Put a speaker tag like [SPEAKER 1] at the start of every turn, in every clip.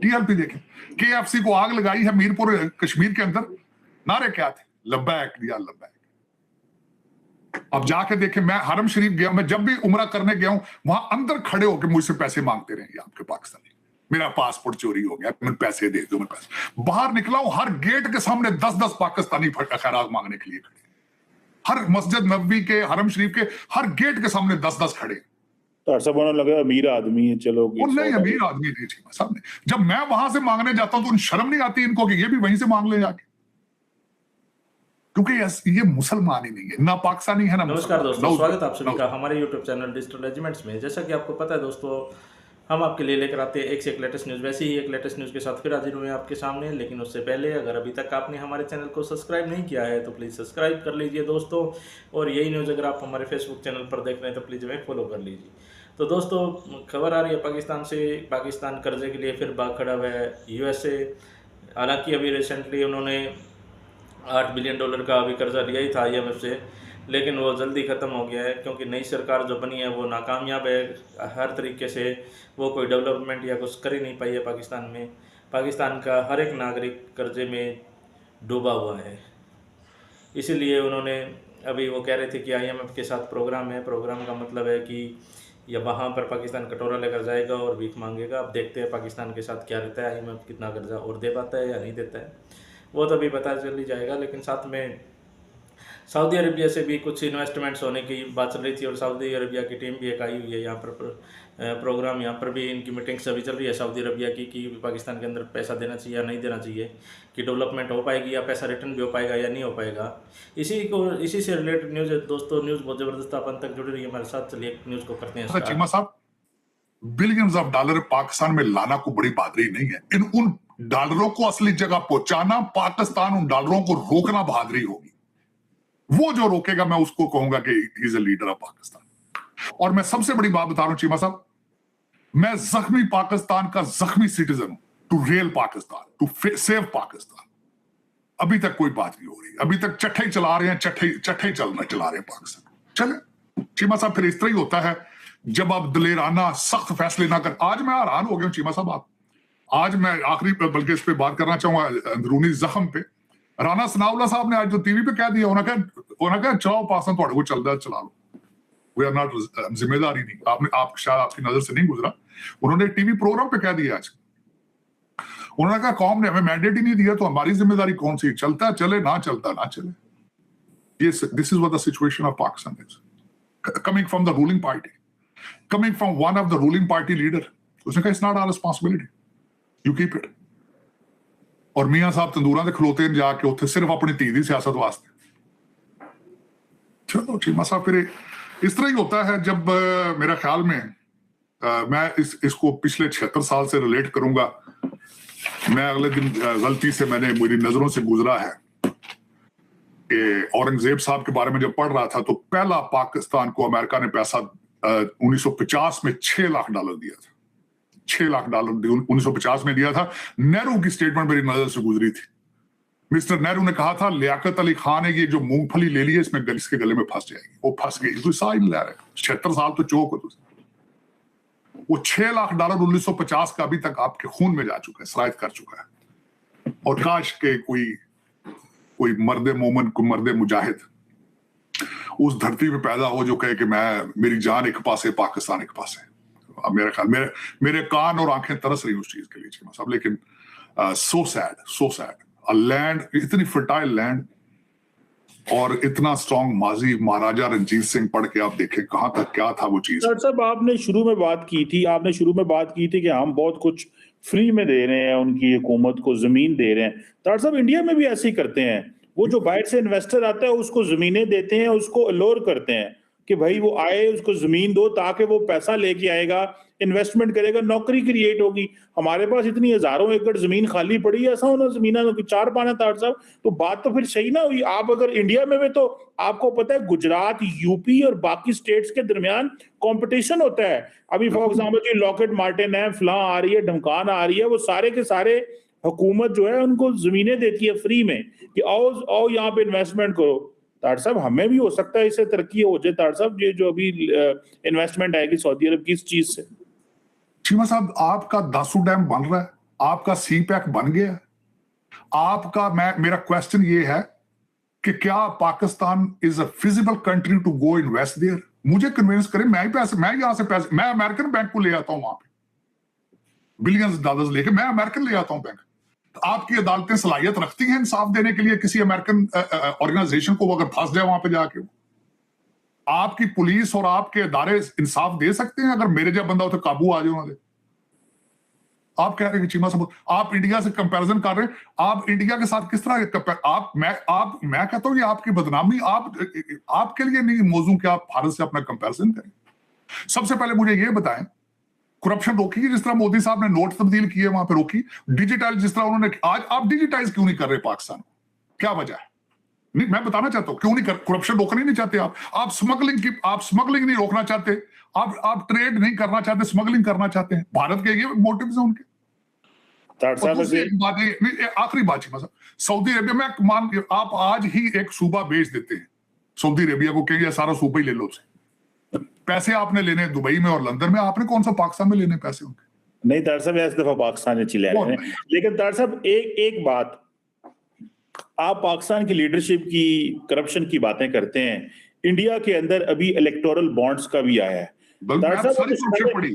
[SPEAKER 1] TLP देखें, KFC को आग लगाई है मीरपुर कश्मीर के अंदर, नारे क्या थे? लब्बैक या लब्बैक। अब जाके देखें, मैं हरम शरीफ गया, मैं जब भी उम्रा करने गया हूं, वहां अंदर खड़े होकर मुझसे पैसे मांगते रहे आपके पाकिस्तानी, मेरा पासपोर्ट चोरी हो गया, मैं पैसे दे दो, मैं पैसे। बाहर निकला हूं, हर गेट के सामने 10-10 पाकिस्तानी खैरात मांगने के लिए खड़े, हर मस्जिद नबवी के, हरम शरीफ के हर गेट के सामने 10-10 खड़े।
[SPEAKER 2] तो सब लगा अमीर आदमी है, चलो
[SPEAKER 1] नहीं, अमीर आदमी नहीं थी साहब। जब मैं वहां से मांगने जाता हूं तो शर्म नहीं आती इनको कि ये भी वहीं से मांग ले जाके, क्योंकि ये मुसलमान ही नहीं है, ना पाकिस्तानी है ना।
[SPEAKER 3] नमस्कार दोस्तों, स्वागत है आप सभी का हमारे यूट्यूब चैनल डिजिटल रेजिमेंट्स में। जैसा कि आपको पता है दोस्तों, हम आपके लिए लेकर आते हैं एक से एक लेटेस्ट न्यूज़। वैसे ही एक लेटेस्ट न्यूज़ के साथ फिर हाजिर हुए आपके सामने, लेकिन उससे पहले अगर अभी तक आपने हमारे चैनल को सब्सक्राइब नहीं किया है तो प्लीज़ सब्सक्राइब कर लीजिए दोस्तों। और यही न्यूज़ अगर आप हमारे फेसबुक चैनल पर देख रहे हैं तो प्लीज़ हमें फॉलो कर लीजिए। तो दोस्तों, खबर आ रही है पाकिस्तान से, पाकिस्तान कर्जे के लिए फिर भाग खड़ा हुआ है यूएसए। हालांकि अभी रिसेंटली उन्होंने $8 बिलियन का अभी कर्जा लिया ही था IMF से, लेकिन वो जल्दी ख़त्म हो गया है क्योंकि नई सरकार जो बनी है वो नाकामयाब है हर तरीके से। वो कोई डेवलपमेंट या कुछ कर ही नहीं पाई है पाकिस्तान में। पाकिस्तान का हर एक नागरिक कर्जे में डूबा हुआ है। इसीलिए उन्होंने अभी वो कह रहे थे कि IMF के साथ प्रोग्राम है। प्रोग्राम का मतलब है कि या वहाँ पर पाकिस्तान कटोरा लेकर जाएगा और भीख मांगेगा। अब देखते हैं पाकिस्तान के साथ क्या रहता है, IMF कितना कर्जा और दे पाता है या नहीं देता है, वो तो अभी पता चल ही जाएगा। लेकिन साथ में सऊदी अरबिया से भी कुछ इन्वेस्टमेंट्स होने की बात चल रही थी और सऊदी अरबिया की टीम भी एक आई हुई है यहाँ पर। प्रोग्राम यहाँ पर भी इनकी मीटिंग्स अभी चल रही है सऊदी अरबिया की कि पाकिस्तान के अंदर पैसा देना चाहिए या नहीं देना चाहिए, कि डेवलपमेंट हो पाएगी या पैसा रिटर्न भी हो पाएगा या नहीं हो पाएगा। इसी से रिलेटेड न्यूज़ है दोस्तों। न्यूज़ बहुत ज़बरदस्त, आप अंत तक जुड़े रहिए हमारे साथ। चलिए न्यूज़ को करते हैं।
[SPEAKER 1] चीमा साहब, बिलियंस ऑफ डॉलर पाकिस्तान में लाना को बड़ी बहादुरी नहीं है। उन डॉलरों को असली जगह पहुंचाना, पाकिस्तान उन डॉलरों को रोकना बहादुरी होगी। वो जो रोकेगा मैं उसको कहूंगा कि he is a leader of Pakistan. और मैं सबसे बड़ी बात बता रहा हूं चीमा साहब, मैं जख्मी पाकिस्तान का जख्मी सिटीजन हूं, to real Pakistan, to save Pakistan. अभी तक कोई बात नहीं हो रही, अभी तक चट्टे चला रहे हैं, चट्टे चला रहे हैं पाकिस्तान। चले चीमा साहब, फिर इस तरह ही होता है जब आप दलेराना सख्त फैसले ना कर। आज मैं हैरान हो गया चीमा साहब, आज मैं आखिरी बल्कि इस पे बात करना चाहूंगा अंदरूनी जख्म पे। राना सनाउल्लाह साहब ने आज जो टीवी पे कह दिया, उन्होंने कहा चलाओ पाकिस्तान थोड़े को चलता है चला लो, वी आर नॉट, जिम्मेदारी नहीं, आप शायद आपकी नजर से नहीं गुजरा। उन्होंने टीवी प्रोग्राम पे कह दिया आज, उन्होंने कहा कौम ने हमें मैंडेट ही नहीं दिया तो हमारी जिम्मेदारी कौन सी, चलता चले ना चलता ना चले। ये this is what the situation of Pakistan is, coming from the ruling party, coming from one of the ruling party leader. उसने कहा it's not our responsibility, you keep it. और मियां साहब तंदूरा दे खलोते हैं जाके उत्थे सिर्फ अपनी धी दी सियासत वास्ते। चलो चीमा साहब, फिर इस तरह ही होता है जब मेरा ख्याल में मैं इसको पिछले 76 साल से रिलेट करूंगा। मैं अगले दिन गलती से मैंने मेरी नजरों से गुजरा है कि औरंगजेब साहब के बारे में जब पढ़ रहा था तो पहला पाकिस्तान को अमेरिका ने पैसा 1950 में $6 लाख दिया था। $6 लाख 1950 में दिया था। नेहरू की स्टेटमेंट मेरी नजर से गुजरी थी। मिस्टर नेहरू ने कहा था लियाकत अली खान ने ये जो मूंगफली ले ली है इसमें इसके गले में फंस जाएगी। वो फंस गई, तो साइन ले रहे 76 साल तो चौक हो। वो $6 लाख 1950 का अभी तक आपके खून में जा चुका है, सरायत कर चुका है। और काश के कोई मर्दे मोमन, कोई मर्दे मुजाहिद उस धरती पे पैदा हो जो कहे कि मेरी जान एक पासे, पाकिस्तान एक पासे। अब मेरा ख्याल, मेरे कान और आंखें तरस रही उस चीज के लिए चीमा साहब। लेकिन सो सैड, अ लैंड, इतनी फर्टाइल लैंड और इतना स्ट्रॉन्ग माजी, महाराजा रंजीत सिंह पढ़ के आप देखें कहां तक क्या था वो चीज।
[SPEAKER 2] डॉक्टर साहब, आपने शुरू में बात की थी कि हम बहुत कुछ फ्री में दे रहे हैं, उनकी हुकूमत को जमीन दे रहे हैं। डॉक्टर साहब, इंडिया में भी ऐसे ही करते हैं। वो जो बाहर से इन्वेस्टर आता है उसको जमीनें देते हैं, उसको अलोर करते हैं कि भाई वो आए, उसको जमीन दो ताकि वो पैसा लेके आएगा, इन्वेस्टमेंट करेगा, नौकरी क्रिएट होगी। हमारे पास इतनी हजारों एकड़ जमीन खाली पड़ी है, ऐसा होना जमीन चार पाना था साहब, तो बात तो फिर सही ना हुई। आप अगर इंडिया में भी, तो आपको पता है गुजरात, यूपी और बाकी स्टेट्स के दरमियान कंपटीशन होता है। अभी फॉर एग्जाम्पल जी लॉकहेड मार्टिन है, फलां आ रही है, ढमकान आ रही है, वो सारे के सारे हुकूमत जो है उनको जमीनें देती है फ्री में कि आओ यहाँ पे इन्वेस्टमेंट करो। तार साहब, हमें भी हो सकता है इससे तरक्की हो जाए। तार साहब, ये जो अभी इन्वेस्टमेंट आएगी सऊदी अरब की इस चीज से।
[SPEAKER 1] चीमा साहब, आपका दासू डैम बन रहा है, आपका सी पैक बन गया। आपका मेरा क्वेश्चन ये है कि क्या Pakistan is a feasible country to go invest there? मुझे कन्विंस करें, मैं यहां से पैसे, मैं अमेरिकन बैंक को ले आता हूं वहां पे, बिलियंस डॉलर्स लेके मैं अमेरिकन ले आता हूं बैंक। तो आपकी अदालतें सलाहियत रखती हैं इंसाफ देने के लिए किसी अमेरिकन ऑर्गेनाइजेशन को अगर फंस जाए वहां पे जाके? आपकी पुलिस और आपके इदारे इंसाफ दे सकते हैं अगर मेरे जब बंदा उसे काबू आ जाए उन्होंने? आप कह रहे हैं कि चीमा साहब आप इंडिया से कंपैरिजन कर रहे हैं, आप इंडिया के साथ किस तरह मैं कहता हूं ये आपकी बदनामी, आपके लिए नहीं मौजू कि आप भारत से अपना कंपैरिजन करें। सबसे पहले मुझे ये बताएं, करप्शन रोकी जिस तरह मोदी साहब ने नोट तब्दील किए वहां पे रोकी, डिजिटाइज जिस तरह उन्होंने, आज आप डिजिटाइज क्यों नहीं कर रहे पाकिस्तान? क्या वजह है? नहीं, मैं बताना चाहता हूं क्यों नहीं कर, करप्शन रोकना ही नहीं चाहते आप स्मगलिंग नहीं रोकना चाहते, आप ट्रेड नहीं करना चाहते, स्मगलिंग करना चाहते हैं। भारत के ये मोटिव्स हैं उनके। आखिरी बात है सऊदी अरेबिया में, आप आज ही एक सूबा बेच देते हैं सऊदी अरेबिया को, कहेंगे सारा सूबा ही ले लो उसे। पैसे आपने लेने दुबई में और लंदन में, आपने कौन सा पाकिस्तान में लेने पैसे उनके?
[SPEAKER 2] नहीं तार साहब, इस दफा पाकिस्तान में चिल्ला रहे हैं। लेकिन तार साहब एक बात, आप पाकिस्तान की लीडरशिप की करप्शन की बातें करते हैं, इंडिया के अंदर अभी इलेक्टोरल बॉन्ड्स का भी आया है।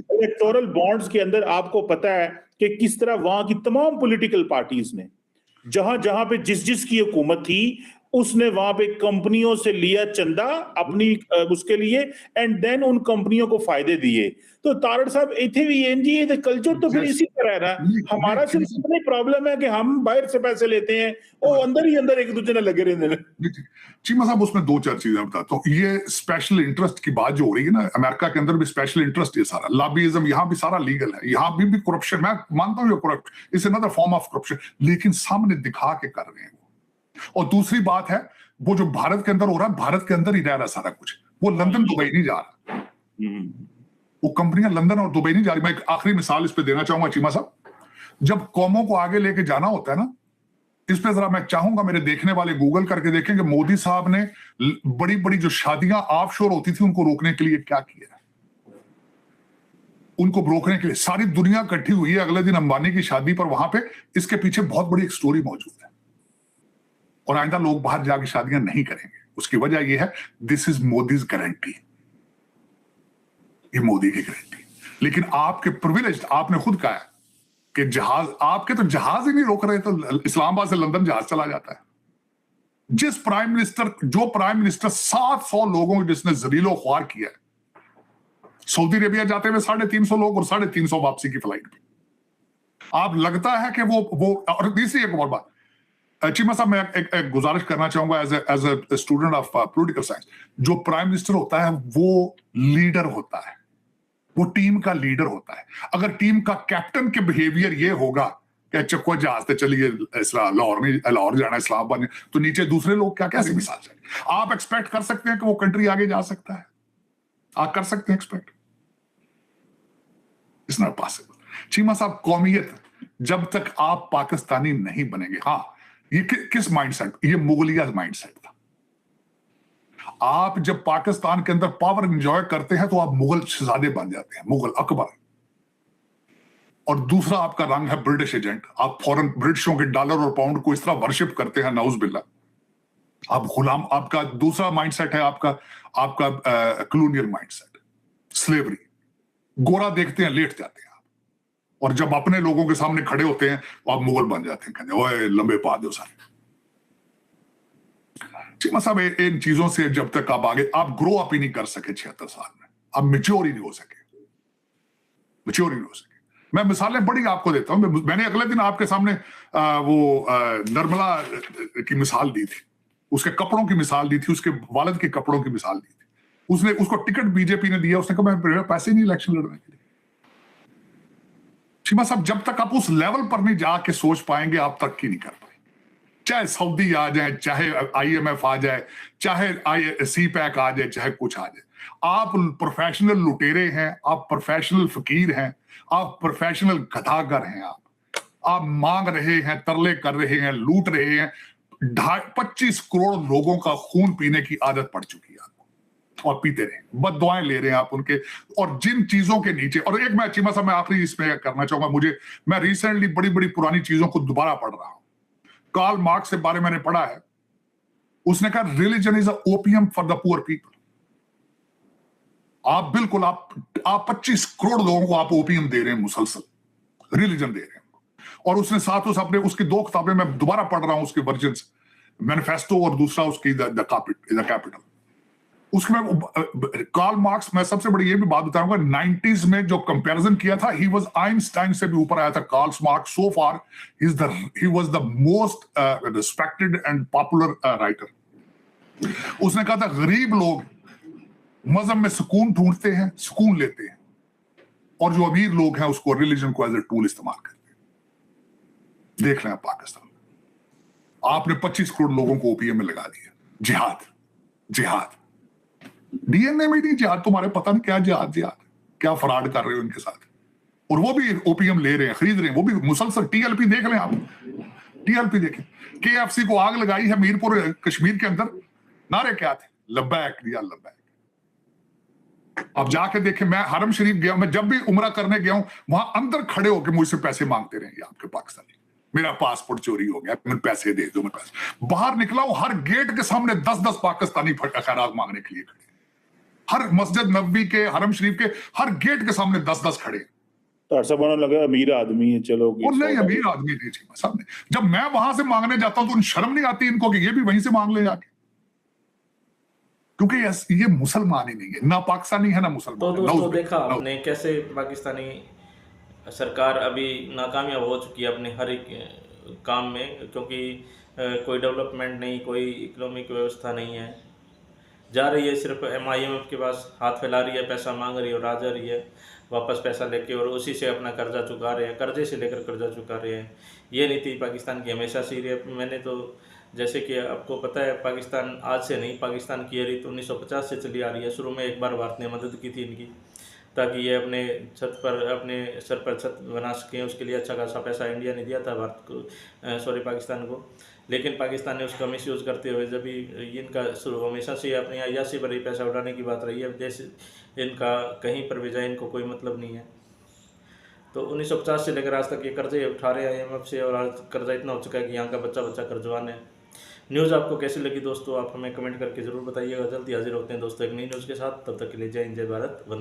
[SPEAKER 2] इलेक्टोरल बॉन्ड्स के अंदर आपको पता है कि किस तरह वहां की तमाम पॉलिटिकल पार्टीज ने जहां जहां पे जिस की हुकूमत थी उसने वहां पे कंपनियों से लिया चंदा अपनी उसके लिए, एंड देन उन कंपनियों को फायदे दिए। तो तारड़ साहब इथे भी एनजीए कल्चर तो फिर इसी तरह है ना। हमारा सिर्फ इतनी प्रॉब्लम है कि हम बाहर से पैसे लेते हैं, वो अंदर ही अंदर एक दूसरे ने लगे रहते हैं।
[SPEAKER 1] चीमा साहब उसमें दो चार चीजें बताता हूँ। ये स्पेशल इंटरेस्ट की बात जो हो रही है ना, अमेरिका के अंदर भी स्पेशल इंटरेस्ट है, सारा लॉबीइज्म यहाँ भी सारा लीगल है, यहाँ भी करप्शन, मैं मानता हूँ ये corruption is another form of corruption, लेकिन सामने दिखा के कर रहे हैं। और दूसरी बात है वो जो भारत के अंदर हो रहा है, भारत के अंदर ही रह रहा सारा कुछ, वो लंदन दुबई नहीं जा रहा, वो कंपनियां लंदन और दुबई नहीं जा रही। मैं एक आखिरी मिसाल इस पे देना चाहूंगा चीमा साहब, जब कौमों को आगे लेके जाना होता है ना, इस पे जरा मैं चाहूंगा मेरे देखने वाले गूगल करके देखें कि मोदी साहब ने बड़ी बड़ी जो शादियां ऑफशोर होती थी उनको रोकने के लिए क्या किया। उनको रोकने के लिए सारी दुनिया इकट्ठी हुई है अगले दिन अंबानी की शादी पर, वहां पे इसके पीछे बहुत बड़ी एक स्टोरी मौजूद है। और आइंदा लोग बाहर जाके शादियां नहीं करेंगे, उसकी वजह यह है दिस इज मोदीज गारंटी, ये मोदी की गारंटी। लेकिन आपके प्रिविलेज, आपने खुद कहा है कि जहाज, आपके तो जहाज ही नहीं रोक रहे, तो इस्लामाबाद से लंदन जहाज चला जाता है। जो प्राइम मिनिस्टर 700 लोगों को जिसने जलीलो ख्वार किया है, सऊदी अरेबिया जाते हुए 350 लोग और 350 वापसी की फ्लाइट पे, आप लगता है कि वो और तीसरी एक और बात चीमा साहब, मैं एक गुजारिश करना चाहूंगा as a student of political science, जो प्राइम मिनिस्टर होता है वो लीडर होता है, वो टीम का लीडर होता है। अगर टीम का कैप्टन के बिहेवियर ये होगा कि चक्को जहाज से चलिए लाहौर जाना, इस्लामाबाद, तो नीचे दूसरे लोग क्या कैसे मिसाल चले? आप एक्सपेक्ट कर सकते हैं कि वो कंट्री आगे जा सकता है? आप कर सकते हैं expect? It's not possible. Cheema साहब, कौमियत जब तक आप पाकिस्तानी नहीं बनेंगे, हाँ ये किस माइंडसेट, ये मुगलिया माइंडसेट था। आप जब पाकिस्तान के अंदर पावर एंजॉय करते हैं तो आप मुगल शहजादे बन जाते हैं, मुगल अकबर। और दूसरा आपका रंग है ब्रिटिश एजेंट, आप फॉरेन ब्रिटिशों के डॉलर और पाउंड को इस तरह वर्शिप करते हैं, नाउज बिल्ला, आप गुलाम। आपका दूसरा माइंडसेट है आपका कॉलोनियल माइंडसेट, स्लेवरी। गोरा देखते हैं लेट जाते हैं आप, और जब अपने लोगों के सामने खड़े होते हैं तो आप मुगल बन जाते हैं, कहते ओए लंबे पा दो सारे। चीमा साहब, इन चीजों से जब तक आप आगे, आप ग्रो अप ही नहीं कर सके 76 साल में, आप मैच्योर ही नहीं हो सके, मैच्योर ही नहीं हो सके। मैं मिसालें बड़ी आपको देता हूं। मैंने अगले दिन आपके सामने नर्मला की मिसाल दी थी, उसके कपड़ों की मिसाल दी थी, उसके वालिद के कपड़ों की मिसाल दी थी। उसको टिकट बीजेपी ने दिया, उसने कहा मैं पैसे नहीं इलेक्शन लड़ने के लिए। चीमा साहब, जब तक आप उस लेवल पर नहीं जाके सोच पाएंगे, आप तरक्की नहीं कर पाएंगे। चाहे सऊदी आ जाए, चाहे IMF आ जाए, चाहे CPEC आ जाए, चाहे कुछ आ जाए, आप प्रोफेशनल लुटेरे हैं, आप प्रोफेशनल फकीर हैं, आप प्रोफेशनल गधागर हैं। आप मांग रहे हैं, तरले कर रहे हैं, लूट रहे हैं। 25 करोड़ लोगों का खून पीने की आदत पड़ चुकी है आपको। और पीते रहे, बद दुआएं ले रहे हैं आप उनके। और जिन चीजों के नीचे, और एक मैं चीमा साहब मैं आखिरी इसमें करना चाहूंगा, मैं रिसेंटली बड़ी बड़ी पुरानी चीजों को दोबारा पढ़ रहा हूं। कार्ल मार्क्स के बारे में मैंने पढ़ा है, उसने कहा religion is a opium for the poor people. आप बिल्कुल आप 25 करोड़ लोगों को आप ओपियम दे रहे हैं, मुसलसल रिलीजन दे रहे हैं। और उसने साथ उस अपने उसकी 2 किताबें मैं दोबारा पढ़ रहा हूं, उसके वर्जन, मैनिफेस्टो और दूसरा उसकी द कैपिटल। उसमें कार्ल मार्क्स, मैं सबसे बड़ी ये भी बात बताऊंगा, 90s में जो कंपैरिजन किया था, ही वाज आइंस्टाइन से भी ऊपर आया था Karl Marx. So far he was the most respected and popular writer. उसने कहा था गरीब लोग मजहब में सुकून ढूंढते हैं, सुकून लेते हैं, और जो अमीर लोग हैं उसको रिलीजन को एज ए टूल इस्तेमाल करते हैं। देख लें आप पाकिस्तान, आपने 25 करोड़ लोगों को ओपीएम में लगा दिया। जिहाद, जिहाद डीएनए में नहीं जिहाद, तुम्हारे पता नहीं क्या जिहाद, जिहाद क्या फ्रॉड कर रहे हो इनके साथ। और वो भी ओपीएम ले रहे हैं, खरीद रहे हैं, वो भी मुसलसल। टीएलपी देख लें आप, टीएलपी देखें, केएफसी को आग लगाई है मीरपुर कश्मीर के अंदर, नारे क्या थे, लब्बैक या लब्बैक। अब जाके देखें, मैं हरम शरीफ गया, मैं जब भी उम्रा करने गया हूं, वहां अंदर खड़े होकर मुझसे पैसे मांगते रहे आपके पाकिस्तानी, मेरा पासपोर्ट चोरी हो गया, मैं पैसे दे दो, मैं पैसे। बाहर निकला हूं, हर गेट के सामने 10-10 पाकिस्तानी खैरात मांगने के लिए खड़े, हर मस्जिद नबवी के, हरम शरीफ के हर गेट के सामने 10-10 खड़े।
[SPEAKER 2] लगा अमीर आदमी है, चलो।
[SPEAKER 1] और नहीं, अमीर आदमी नहीं चाहिए सामने। जब मैं वहां से मांगने जाता हूं तो शर्म नहीं आती इनको कि ये भी वहीं से मांग ले जाके, क्योंकि ये मुसलमान ही नहीं है, ना पाकिस्तानी है ना मुसलमान।
[SPEAKER 3] तो दोस्तों देखा आपने कैसे पाकिस्तानी सरकार अभी नाकामयाब हो चुकी है अपने हर एक काम में, क्योंकि कोई डेवलपमेंट नहीं, कोई इकोनॉमिक व्यवस्था नहीं है। जा रही है सिर्फ IMF के पास हाथ फैला रही है, पैसा मांग रही है और आ जा रही है वापस पैसा लेके, और उसी से अपना कर्जा चुका रहे हैं, कर्जे से लेकर कर्जा चुका रहे हैं। ये नीति पाकिस्तान की हमेशा से रही है। मैंने तो जैसे कि आपको पता है, पाकिस्तान आज से नहीं, पाकिस्तान की ये रीत 1950 से चली आ रही है। शुरू में एक बार भारत ने मदद की थी इनकी, ताकि ये अपने छत पर, अपने सर पर छत बना सकें। उसके लिए अच्छा खासा पैसा इंडिया ने दिया था भारत को, पाकिस्तान को। लेकिन पाकिस्तान ने उसका मिस यूज़ करते हुए, जब भी इनका शुरू हमेशा से अपनी अय्याशी पर ही पैसा उठाने की बात रही है, जैसे इनका कहीं पर भी जाए इनको कोई मतलब नहीं है। तो 1950 से लेकर आज तक ये कर्जे उठा रहे हैं IMF से, और आज कर्जा इतना हो चुका है कि यहाँ का बच्चा बच्चा कर्जवान है। न्यूज़ आपको कैसी लगी दोस्तों, आप हमें कमेंट करके ज़रूर बताइएगा। जल्दी हाजिर होते हैं दोस्तों एक नई न्यूज़ के साथ, तब तक के लिए जय हिंद, जय भारत, वंदे।